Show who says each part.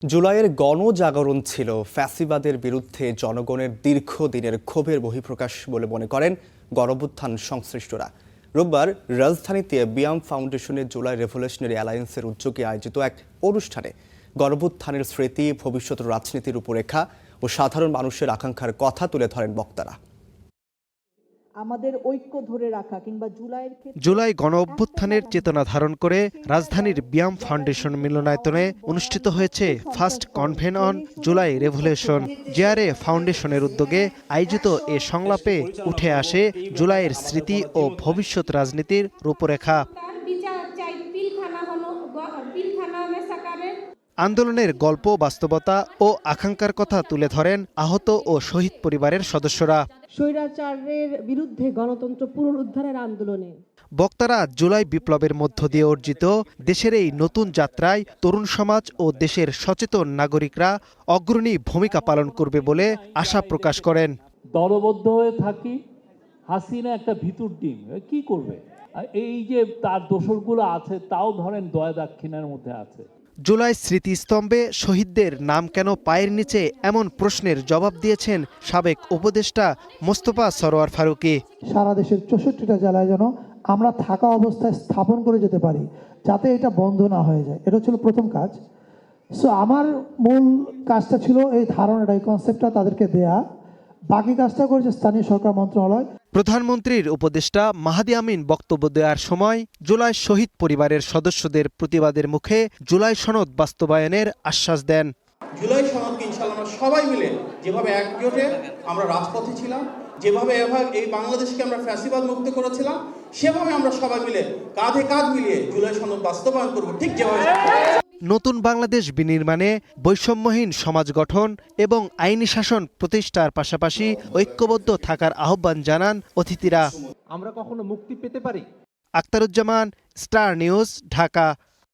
Speaker 1: জুলাইয়ের গণজাগরণ ছিল ফ্যাসিবাদের বিরুদ্ধে জনগণের দীর্ঘদিনের ক্ষোভের বহিঃপ্রকাশ বলে মনে করেন গণঅভ্যুত্থান সংশ্লিষ্টরা। রোববার রাজধানীতে বিয়াম ফাউন্ডেশনের জুলাই রেভলিউশনারি অ্যালায়েন্সের উদ্যোগে আয়োজিত এক অনুষ্ঠানে গণঅভ্যুত্থানের স্মৃতি, ভবিষ্যৎ রাজনীতির রূপরেখা ও সাধারণ মানুষের আকাঙ্ক্ষার কথা তুলে ধরেন বক্তারা।
Speaker 2: আমাদের ঐক্য ধরে রাখা কিংবা
Speaker 3: জুলাই গণঅভ্যুত্থানের চেতনা ধারণ করে রাজধানীর বিয়াম ফাউন্ডেশন মিলনায়তনে অনুষ্ঠিত হয়েছে ফার্স্ট কনভেন অন জুলাই রেভলিউশন। জেআরএ ফাউন্ডেশনের উদ্যোগে আয়োজিত এ সংলাপে উঠে আসে জুলাইয়ের স্মৃতি ও ভবিষ্যৎ রাজনীতির রূপরেখা। আন্দোলনের গল্প, বাস্তবতা ও আকাঙ্ক্ষার কথা তুলে ধরেন আহত ও শহীদ পরিবারের সদস্যরা।
Speaker 2: স্বৈরাচারের বিরুদ্ধে গণতন্ত্র পুনরুদ্ধারের আন্দোলনে
Speaker 3: বক্তারা জুলাই বিপ্লবের মধ্য দিয়ে অর্জিত দেশের এই নতুন যাত্রায় তরুণ সমাজ ও দেশের সচেতন নাগরিকরা অগ্রণী ভূমিকা পালন করবে বলে আশা প্রকাশ করেন।
Speaker 4: দলবদ্ধ হয়ে থাকি, হাসিনা একটা ভিতুর ডিম, কি করবে? এই যে তার দোসরগুলো আছে, তাও ধরেন দয়া দাক্ষিণার মধ্যে আছে।
Speaker 3: জুলাই স্মৃতিস্তম্ভে শহীদদের নাম কেন পায়ের নিচে, এমন প্রশ্নের জবাব দিয়েছেন সাবেক উপদেষ্টা মোস্তফা সরোয়ার ফারুকী।
Speaker 5: সারা দেশের 64টা জেলায় যেন আমরা থাকা অবস্থায় স্থাপন করে যেতে পারি, যাতে এটা বন্ধ না হয়ে যায়, এটা ছিল প্রথম কাজ। সো আমার মূল কাজটা ছিল এই ধারণাটা, এই কনসেপ্টটা তাদেরকে দেয়া। বাকি কাজটা করেছে স্থানীয় সরকার মন্ত্রণালয়।
Speaker 3: প্রধানমন্ত্রীর উপদেষ্টা মাহাদি আমিন বক্তব্য দেওয়ার সময় জুলাই শহীদ পরিবারের সদস্যদের প্রতিবাদের মুখে জুলাই সনদ বাস্তবায়নের আশ্বাস দেন।
Speaker 6: জুলাই সনদকে ইনশাআল্লাহ আমরা সবাই মিলে যেভাবে একজোটে আমরা রাজপথে ছিলাম, যেভাবে এই বাংলাদেশকে আমরা ফ্যাসিবাদ মুক্ত করেছিলাম, সেভাবে আমরা সবাই মিলে কাঁধে কাঁধ মিলিয়ে জুলাই সনদ বাস্তবায়ন করব, ঠিক যেভাবে।
Speaker 3: নতুন বাংলাদেশ বিনির্মাণে বৈষম্যহীন সমাজ গঠন এবং আইনি শাসন প্রতিষ্ঠার পাশাপাশি ঐক্যবদ্ধ থাকার আহ্বান জানান অতিথিরা।
Speaker 7: আমরা কখনো মুক্তি পেতে পারি?
Speaker 3: Akhtaruzzaman, star news, Dhaka.